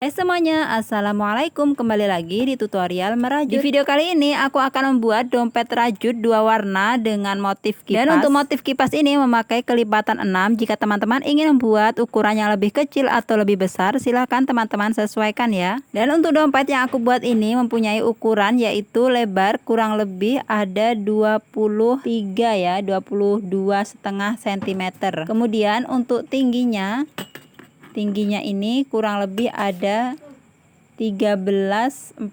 Hai semuanya, assalamualaikum. Kembali lagi di tutorial merajut. Di video kali ini aku akan membuat dompet rajut dua warna dengan motif kipas. Dan untuk motif kipas ini memakai kelipatan 6. Jika teman-teman ingin membuat ukuran yang lebih kecil atau lebih besar, silahkan teman-teman sesuaikan ya. Dan untuk dompet yang aku buat ini mempunyai ukuran yaitu lebar kurang lebih ada 23 ya, 22,5 cm. Kemudian untuk tingginya ini kurang lebih ada 13-14,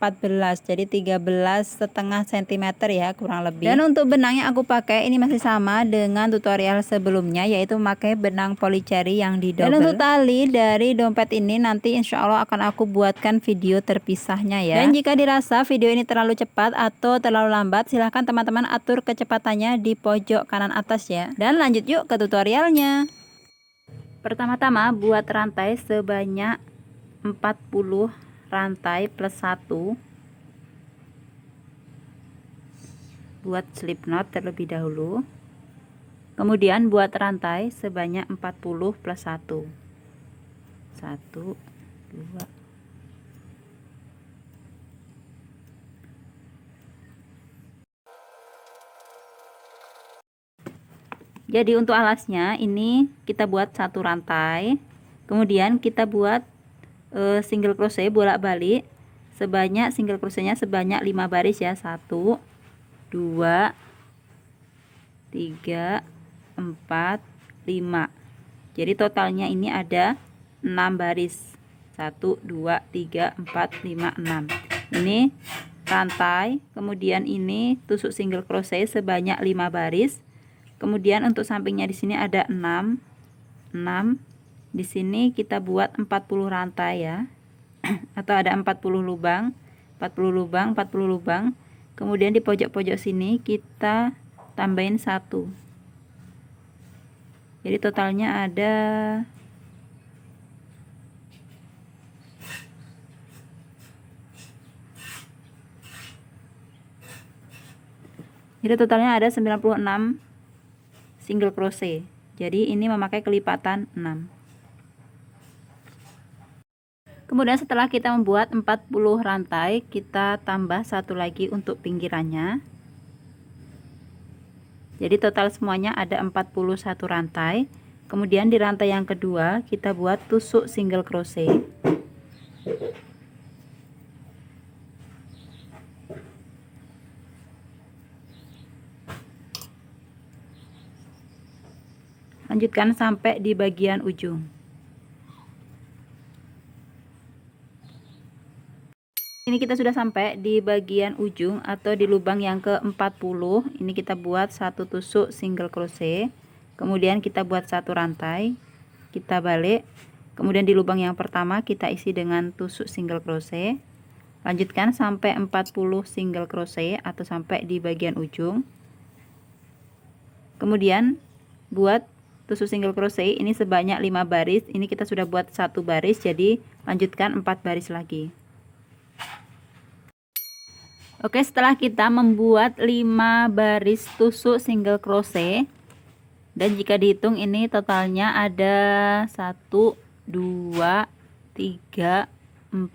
jadi 13,5 cm ya kurang lebih. Dan untuk benang yang aku pakai ini masih sama dengan tutorial sebelumnya, yaitu memakai benang polyceri yang di double. Dan untuk tali dari dompet ini nanti insya Allah akan aku buatkan video terpisahnya ya. Dan jika dirasa video ini terlalu cepat atau terlalu lambat, silahkan teman-teman atur kecepatannya di pojok kanan atas ya. Dan lanjut yuk ke tutorialnya. Pertama-tama buat rantai sebanyak 40 rantai plus 1. Buat slip knot terlebih dahulu. Kemudian buat rantai sebanyak 40 plus 1. 1 2. Jadi untuk alasnya ini kita buat satu rantai, kemudian kita buat single crochet bolak-balik sebanyak single crochetnya sebanyak 5 baris ya. 1 2 3 4 5. Jadi totalnya ini ada 6 baris. 1 2 3 4 5 6. Ini rantai, kemudian ini tusuk single crochet sebanyak 5 baris. Kemudian untuk sampingnya di sini ada 6. Di sini kita buat 40 rantai ya. Atau ada 40 lubang. Kemudian di pojok-pojok sini kita tambahin 1. Jadi totalnya ada 96 single crochet. Jadi ini memakai kelipatan 6. Kemudian setelah kita membuat 40 rantai, kita tambah satu lagi untuk pinggirannya. Jadi total semuanya ada 41 rantai. Kemudian di rantai yang kedua kita buat tusuk single crochet. Lanjutkan sampai di bagian ujung. Ini kita sudah sampai di bagian ujung atau di lubang yang ke-40. Ini kita buat satu tusuk single crochet. Kemudian kita buat satu rantai. Kita balik. Kemudian di lubang yang pertama kita isi dengan tusuk single crochet. Lanjutkan sampai 40 single crochet atau sampai di bagian ujung. Kemudian buat tusuk single crochet ini sebanyak 5 baris. Ini kita sudah buat satu baris, jadi lanjutkan 4 baris lagi. Oke, setelah kita membuat 5 baris tusuk single crochet, dan jika dihitung ini totalnya ada 1 2 3 4 5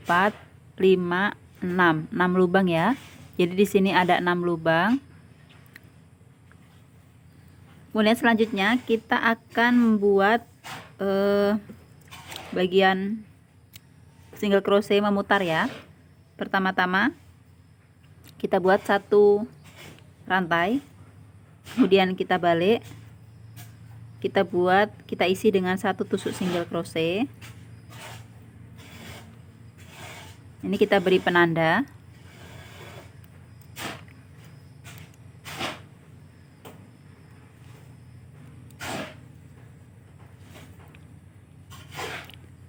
6 lubang ya. Jadi di sini ada 6 lubang. Kemudian selanjutnya kita akan membuat bagian single crochet memutar ya. Pertama-tama kita buat satu rantai, kemudian kita balik, kita isi dengan satu tusuk single crochet. Ini kita beri penanda.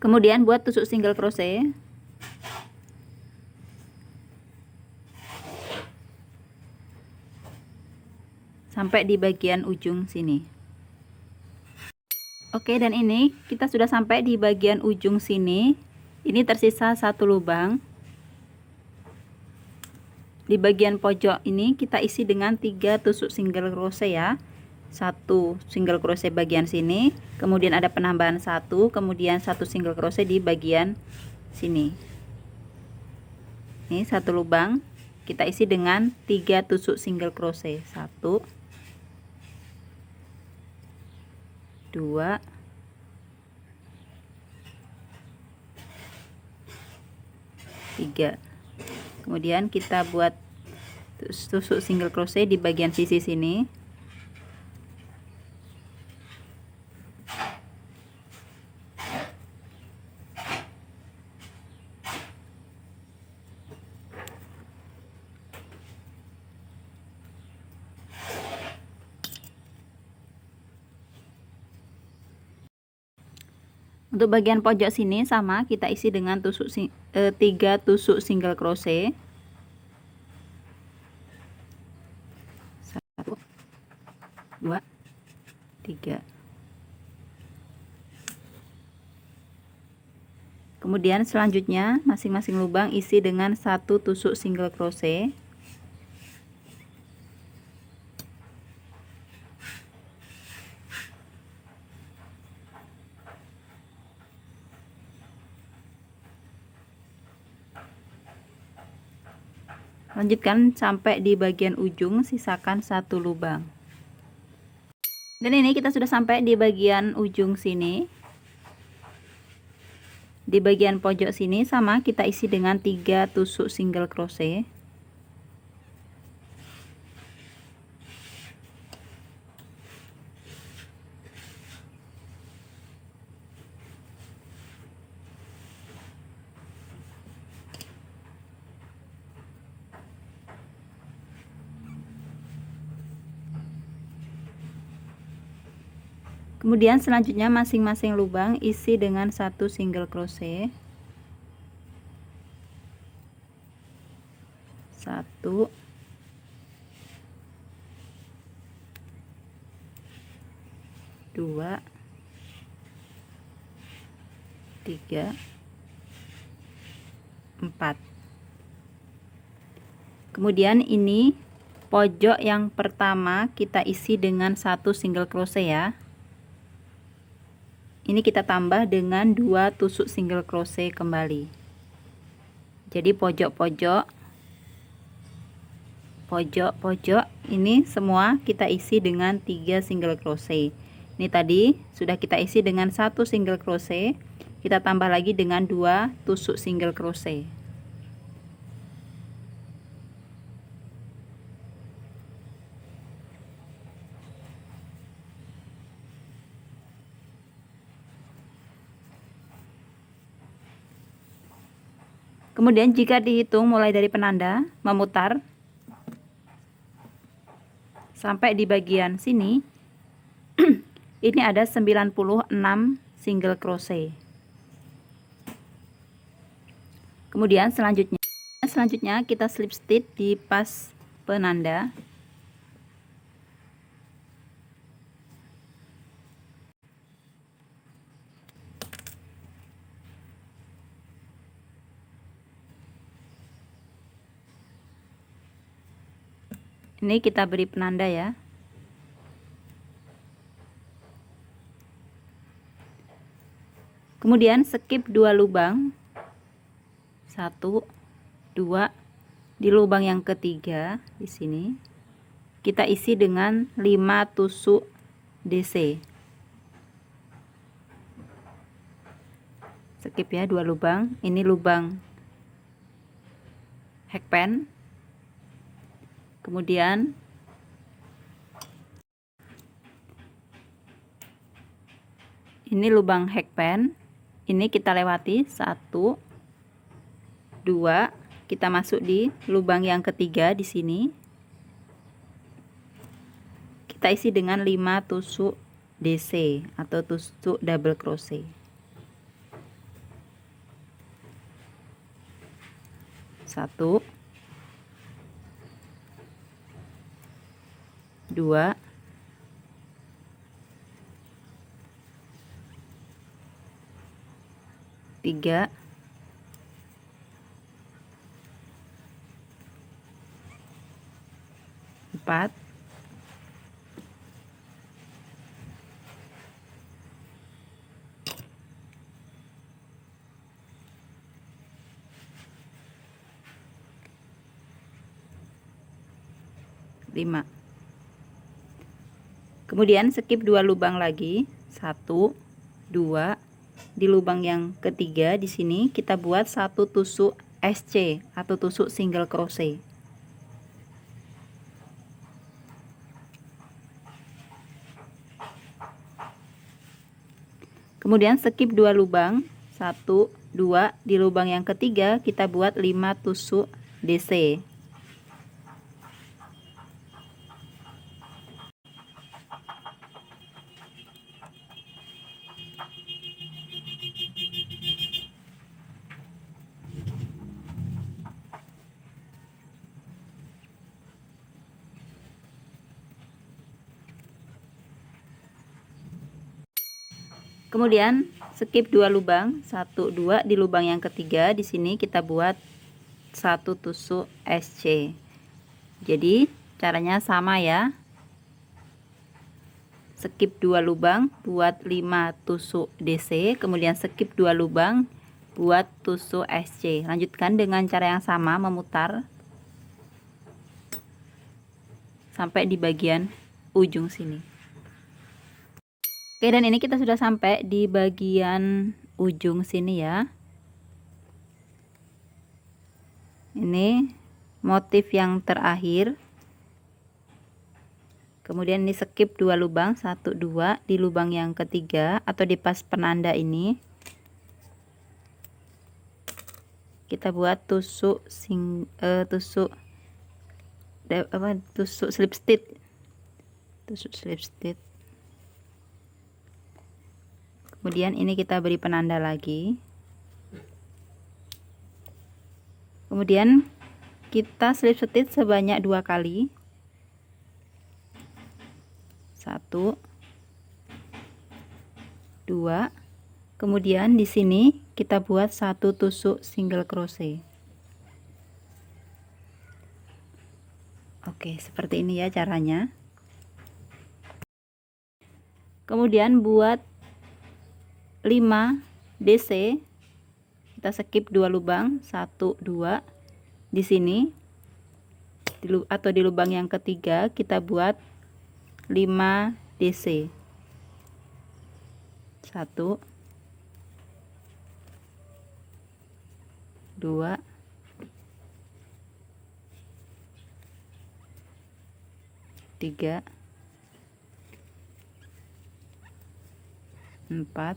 Kemudian buat tusuk single crochet. Sampai di bagian ujung sini. Oke, dan ini kita sudah sampai di bagian ujung sini. Ini tersisa satu lubang. Di bagian pojok ini kita isi dengan 3 tusuk single crochet ya. Satu single crochet bagian sini, kemudian ada penambahan satu, kemudian satu single crochet di bagian sini. Ini satu lubang kita isi dengan 3 tusuk single crochet. 1 2 3. Kemudian kita buat tusuk single crochet di bagian sisi sini. Untuk bagian pojok sini sama, kita isi dengan 3 tusuk single crochet. 1 2 3. Kemudian selanjutnya masing-masing lubang isi dengan 1 tusuk single crochet. Lanjutkan sampai di bagian ujung, sisakan 1 lubang. Dan ini kita sudah sampai di bagian ujung sini. Di bagian pojok sini sama, kita isi dengan 3 tusuk single crochet. Kemudian selanjutnya masing-masing lubang isi dengan 1 single crochet. 1 2 3 4. Kemudian ini pojok yang pertama kita isi dengan 1 single crochet ya. Ini kita tambah dengan 2 tusuk single crochet kembali. Jadi pojok-pojok ini semua kita isi dengan 3 single crochet. Ini tadi sudah kita isi dengan 1 single crochet, kita tambah lagi dengan 2 tusuk single crochet. Kemudian jika dihitung mulai dari penanda, memutar sampai di bagian sini, ini ada 96 single crochet. Kemudian selanjutnya kita slip stitch di pas penanda. Ini kita beri penanda ya. Kemudian skip 2 lubang. 1 2 di lubang yang ketiga di sini. Kita isi dengan 5 tusuk DC. Skip ya 2 lubang. Ini lubang hakpan. Kemudian ini lubang hakpan, ini kita lewati 1 2, kita masuk di lubang yang ketiga di sini. Kita isi dengan 5 tusuk DC atau tusuk double crochet. 1 2 3 4 5 5. Kemudian skip 2 lubang lagi, 1, 2. Di lubang yang ketiga di sini kita buat 1 tusuk SC atau tusuk single crochet. Kemudian skip 2 lubang, 1, 2. Di lubang yang ketiga kita buat 5 tusuk DC. Kemudian skip 2 lubang, 1, 2. Di lubang yang ketiga di sini kita buat 1 tusuk SC. Jadi caranya sama ya. Skip 2 lubang, buat 5 tusuk DC, kemudian skip 2 lubang, buat tusuk SC. Lanjutkan dengan cara yang sama, memutar sampai di bagian ujung sini. Oke, dan ini kita sudah sampai di bagian ujung sini ya. Ini motif yang terakhir. Kemudian ini skip 2 lubang, 1, 2. Di lubang yang ketiga atau di pas penanda ini kita buat tusuk slip stitch. Tusuk slip stitch. Kemudian ini kita beri penanda lagi. Kemudian kita slip stitch sebanyak 2 kali. 1, 2. Kemudian di sini kita buat 1 tusuk single crochet. Oke, seperti ini ya caranya. Kemudian buat 5 DC, kita skip 2 lubang, 1, 2. Di sini atau di lubang yang ketiga kita buat 5 DC. 1, 2, 3, 4,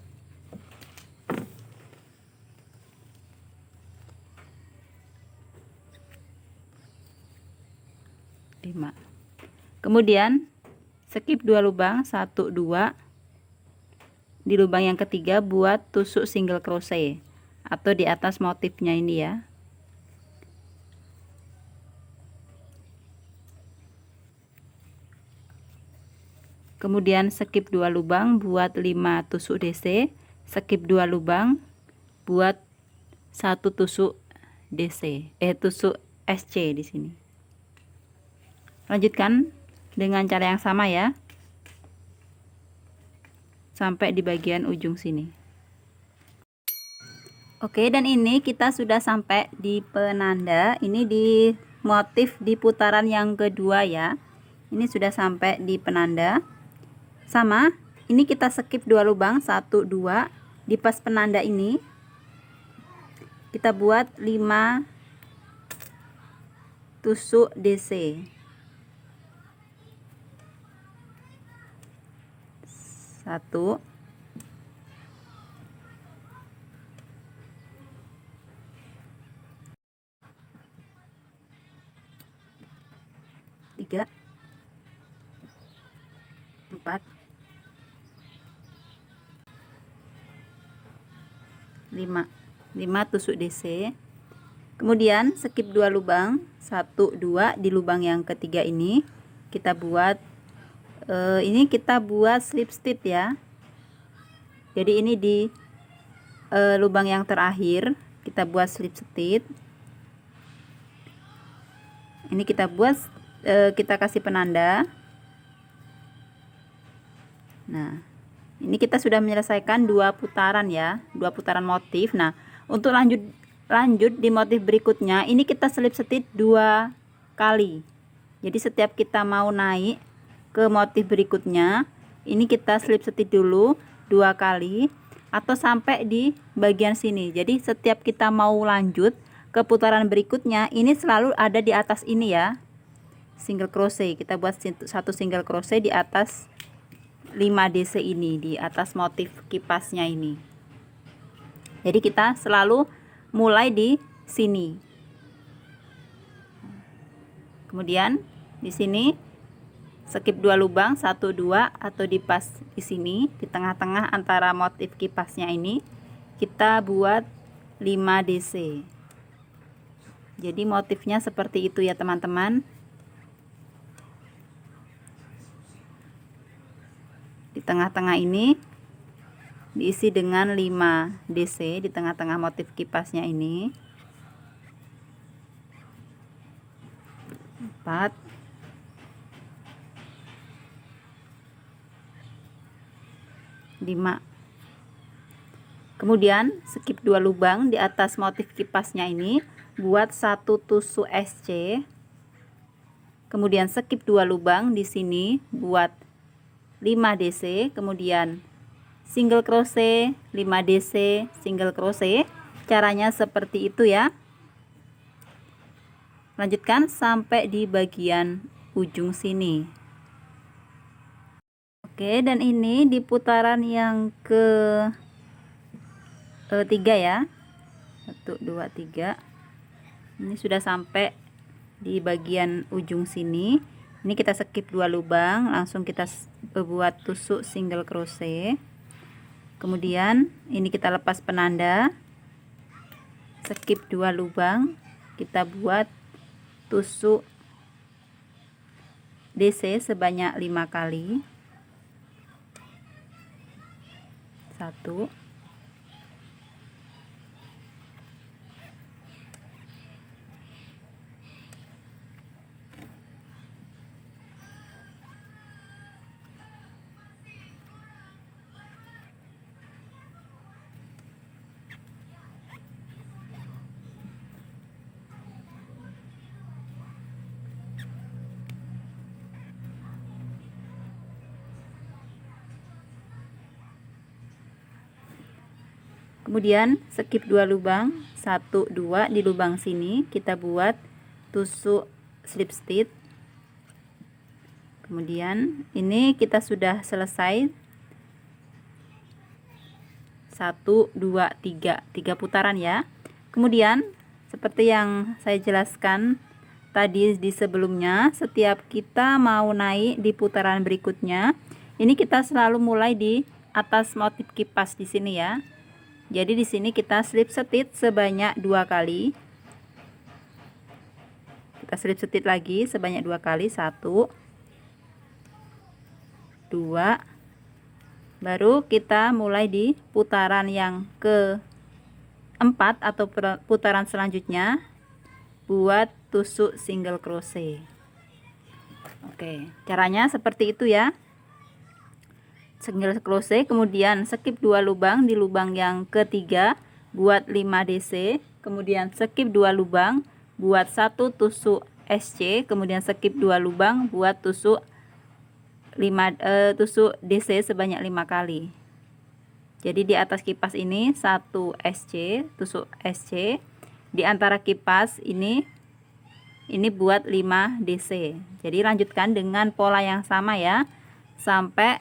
5. Kemudian skip 2 lubang, 1, 2. Di lubang yang ketiga buat tusuk single crochet atau di atas motifnya ini ya. Kemudian skip 2 lubang, buat 5 tusuk DC, skip 2 lubang, buat 1 tusuk DC, tusuk SC di sini. Lanjutkan dengan cara yang sama ya, sampai di bagian ujung sini. Oke, dan ini kita sudah sampai di penanda. Ini di motif di putaran yang kedua ya. Ini sudah sampai di penanda. Sama, ini kita skip 2 lubang, 1, 2. Di pas penanda ini kita buat 5 tusuk DC. 1, 3, 4, 5 tusuk DC. Kemudian skip 2 lubang, 1, 2. Di lubang yang ketiga ini kita buat ini kita buat slip stitch ya. Jadi ini di lubang yang terakhir kita buat slip stitch. Ini kita buat kita kasih penanda. Nah, ini kita sudah menyelesaikan 2 putaran ya, 2 putaran motif. Nah, untuk lanjut di motif berikutnya, ini kita slip stitch 2 kali. Jadi setiap kita mau naik ke motif berikutnya, ini kita slip stitch dulu 2 kali atau sampai di bagian sini. Jadi setiap kita mau lanjut ke putaran berikutnya, ini selalu ada di atas ini ya, single crochet. Kita buat satu single crochet di atas 5 DC ini, di atas motif kipasnya ini. Jadi kita selalu mulai di sini. Kemudian di sini skip 2 lubang, 1 2, atau di pas di sini di tengah-tengah antara motif kipasnya ini kita buat 5 DC. Jadi motifnya seperti itu ya teman-teman. Di tengah-tengah ini diisi dengan 5 DC di tengah-tengah motif kipasnya ini. 4, 5. Kemudian skip 2 lubang di atas motif kipasnya ini, buat 1 tusuk SC. Kemudian skip 2 lubang di sini, buat 5 DC. Kemudian single crochet, 5 DC, single crochet. Caranya seperti itu ya. Lanjutkan sampai di bagian ujung sini. Oke, dan ini di putaran yang ke 3 ya. 1 2 3. Ini sudah sampai di bagian ujung sini. Ini kita skip 2 lubang, langsung kita buat tusuk single crochet. Kemudian ini kita lepas penanda, skip 2 lubang, kita buat tusuk DC sebanyak 5 kali. 1, kemudian skip 2 lubang, 1 2 di lubang sini kita buat tusuk slip stitch. Kemudian ini kita sudah selesai 1 2 3 putaran ya. Kemudian seperti yang saya jelaskan tadi di sebelumnya, setiap kita mau naik di putaran berikutnya, ini kita selalu mulai di atas motif kipas di sini ya. Jadi di sini kita slip stitch sebanyak 2 kali. Kita slip stitch lagi sebanyak 2 kali, 1 2. Baru kita mulai di putaran yang ke-4 atau putaran selanjutnya, buat tusuk single crochet. Oke, caranya seperti itu ya. Single crochet, kemudian skip 2 lubang di lubang yang ketiga, buat 5 DC. Kemudian skip 2 lubang, buat 1 tusuk SC. Kemudian skip 2 lubang, buat tusuk tusuk DC sebanyak 5 kali. Jadi di atas kipas ini 1 SC, tusuk SC. Di antara kipas ini buat 5 DC. Jadi lanjutkan dengan pola yang sama ya, sampai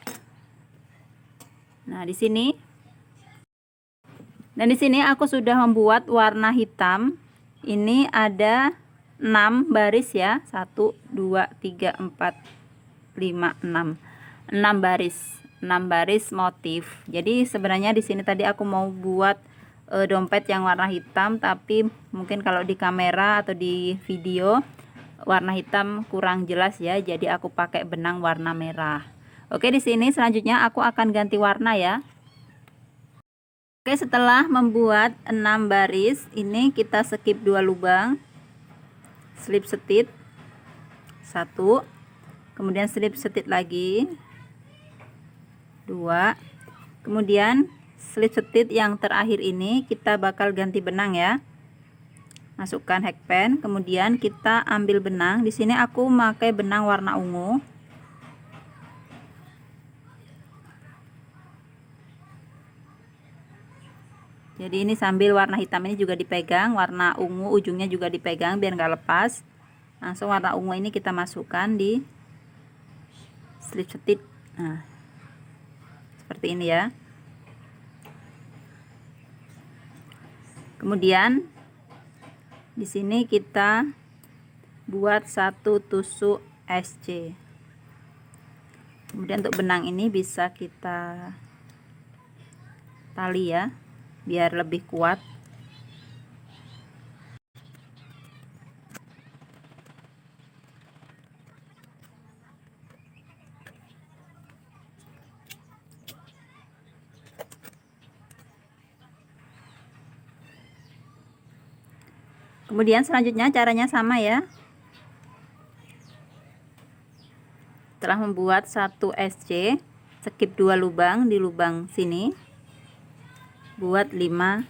di sini. Dan di sini aku sudah membuat warna hitam. Ini ada 6 baris ya. 1 2 3 4 5 6. 6 baris. 6 baris motif. Jadi sebenarnya di sini tadi aku mau buat dompet yang warna hitam, tapi mungkin kalau di kamera atau di video warna hitam kurang jelas ya. Jadi aku pakai benang warna merah. Oke, di sini selanjutnya aku akan ganti warna ya. Oke, setelah membuat 6 baris, ini kita skip 2 lubang, slip stitch 1, kemudian slip stitch lagi 2, kemudian slip stitch yang terakhir ini kita bakal ganti benang ya. masukkan hakpen, kemudian kita ambil benang. Di sini aku memakai benang warna ungu. Jadi ini sambil warna hitam ini juga dipegang, warna ungu ujungnya juga dipegang biar nggak lepas. Langsung warna ungu ini kita masukkan di slip stitch. Nah, seperti ini ya. Kemudian di sini kita buat satu tusuk SC. Kemudian untuk benang ini bisa kita tali ya, biar lebih kuat. Kemudian selanjutnya caranya sama ya. Setelah membuat satu SC, skip 2 lubang di lubang sini, buat 5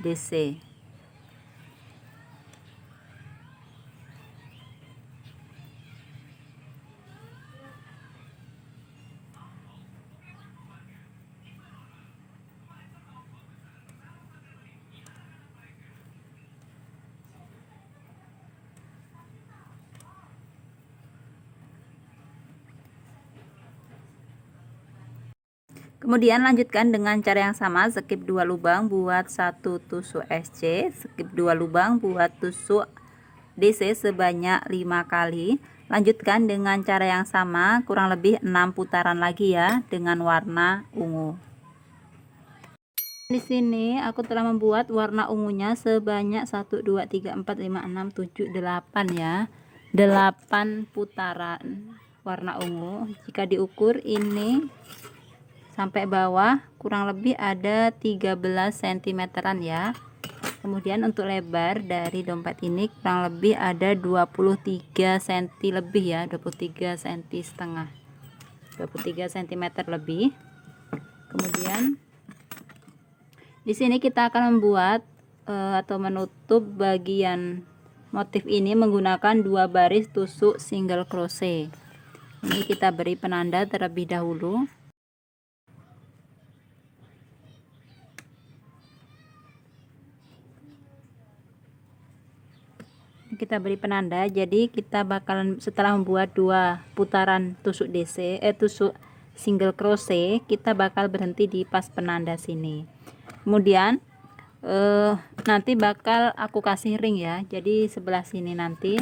DC. Kemudian lanjutkan dengan cara yang sama, skip 2 lubang buat satu tusuk SC, skip 2 lubang buat tusuk DC sebanyak 5 kali. Lanjutkan dengan cara yang sama, kurang lebih 6 putaran lagi ya, dengan warna ungu. Di sini aku telah membuat warna ungunya sebanyak 1 2 3 4 5 6 7 8 ya. 8 putaran warna ungu. Jika diukur ini sampai bawah kurang lebih ada 13 cm-an ya. Kemudian untuk lebar dari dompet ini kurang lebih ada 23 cm lebih ya, 23 cm setengah, 23 cm lebih. Kemudian di sini kita akan membuat atau menutup bagian motif ini menggunakan 2 baris tusuk single crochet. Ini kita beri penanda terlebih dahulu. Kita beri penanda, jadi kita bakalan setelah membuat 2 putaran tusuk DC tusuk single crochet, kita bakal berhenti di pas penanda sini. Kemudian nanti bakal aku kasih ring ya, jadi sebelah sini nanti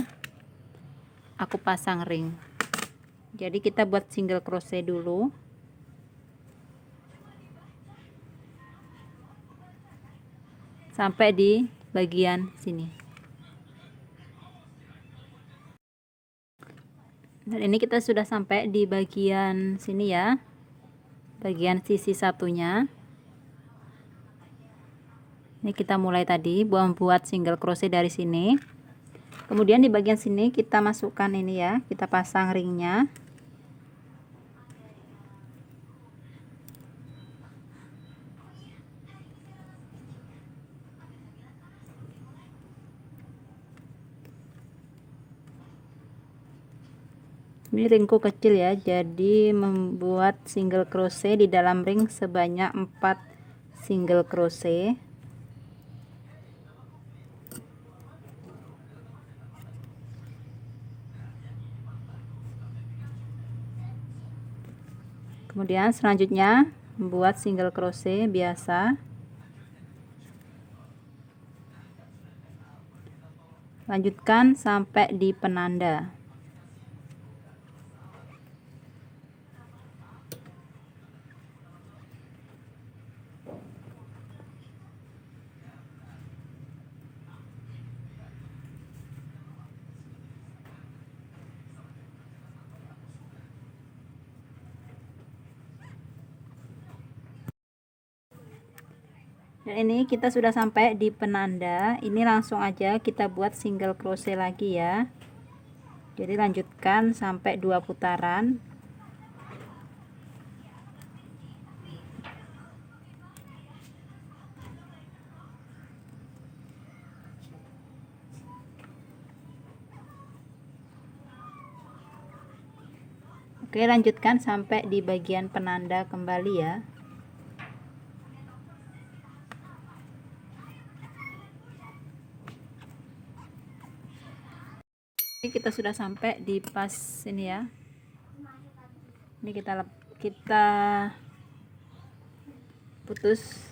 aku pasang ring. Jadi kita buat single crochet dulu sampai di bagian sini. Dan ini kita sudah sampai di bagian sini ya, bagian sisi satunya. Ini kita mulai tadi membuat single crochet dari sini. Kemudian di bagian sini kita masukkan ini ya, kita pasang ringnya. Ini ringku kecil ya, jadi membuat single crochet di dalam ring sebanyak 4 single crochet. Kemudian selanjutnya membuat single crochet biasa. Lanjutkan sampai di penanda. Dan ini kita sudah sampai di penanda. Ini langsung aja kita buat single crochet lagi ya. Jadi lanjutkan sampai 2 putaran. Oke, lanjutkan sampai di bagian penanda kembali ya. Ini kita sudah sampai di pas ini ya. Ini kita putus.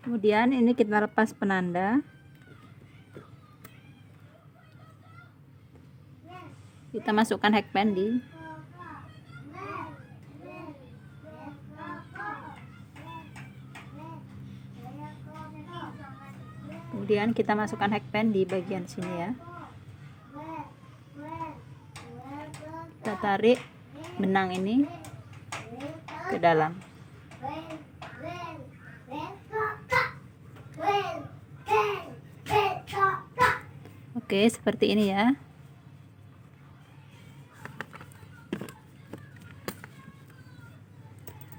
Kemudian ini kita lepas penanda. Kita masukkan hakband di. Kemudian kita masukkan hakband di bagian sini ya. Kita tarik benang ini ke dalam. Oke, seperti ini ya.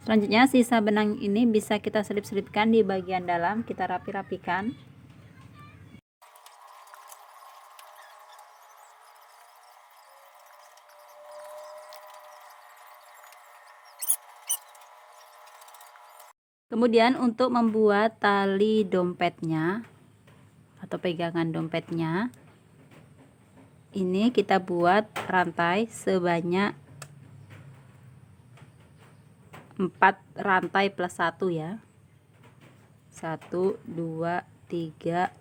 Selanjutnya sisa benang ini bisa kita selip-selipkan di bagian dalam, kita rapi-rapikan. Kemudian untuk membuat tali dompetnya atau pegangan dompetnya, ini kita buat rantai sebanyak 4 rantai plus 1 ya. 1 2 3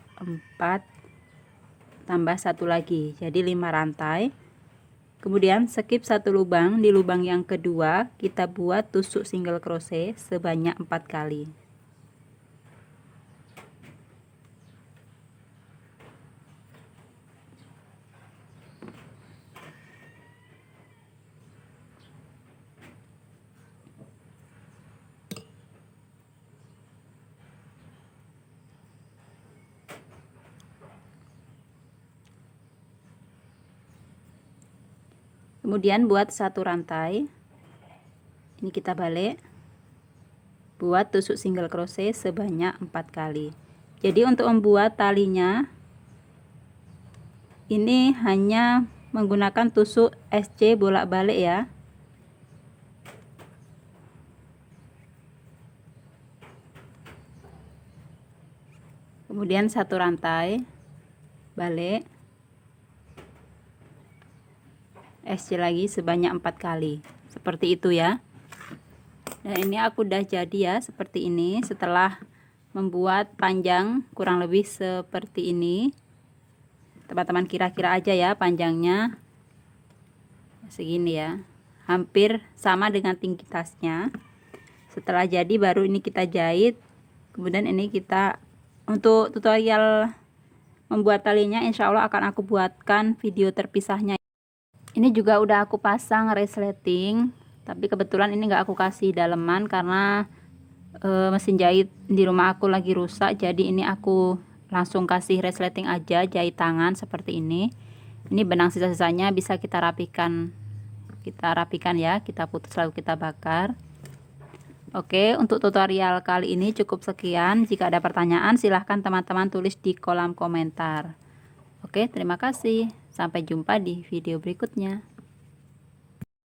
4 tambah 1 lagi, jadi 5 rantai. Kemudian skip 1 lubang, di lubang yang kedua kita buat tusuk single crochet sebanyak 4 kali. Kemudian buat 1 rantai, ini kita balik, buat tusuk single crochet sebanyak 4 kali. Jadi untuk membuat talinya ini hanya menggunakan tusuk SC bolak-balik ya. Kemudian 1 rantai, balik, SC lagi sebanyak 4 kali, seperti itu ya. Dan ini aku udah jadi ya seperti ini. Setelah membuat panjang kurang lebih seperti ini, teman-teman kira-kira aja ya panjangnya segini ya, hampir sama dengan tinggi tasnya. Setelah jadi baru ini kita jahit. Kemudian ini kita, untuk tutorial membuat talinya insya Allah akan aku buatkan video terpisahnya. Ini juga udah aku pasang resleting, tapi kebetulan ini nggak aku kasih daleman karena mesin jahit di rumah aku lagi rusak. Jadi ini aku langsung kasih resleting aja, jahit tangan seperti ini. Ini benang sisa-sisanya bisa kita rapikan ya, kita putus lalu kita bakar. Oke, untuk tutorial kali ini cukup sekian. Jika ada pertanyaan silahkan teman-teman tulis di kolom komentar. Oke, terima kasih. Sampai jumpa di video berikutnya.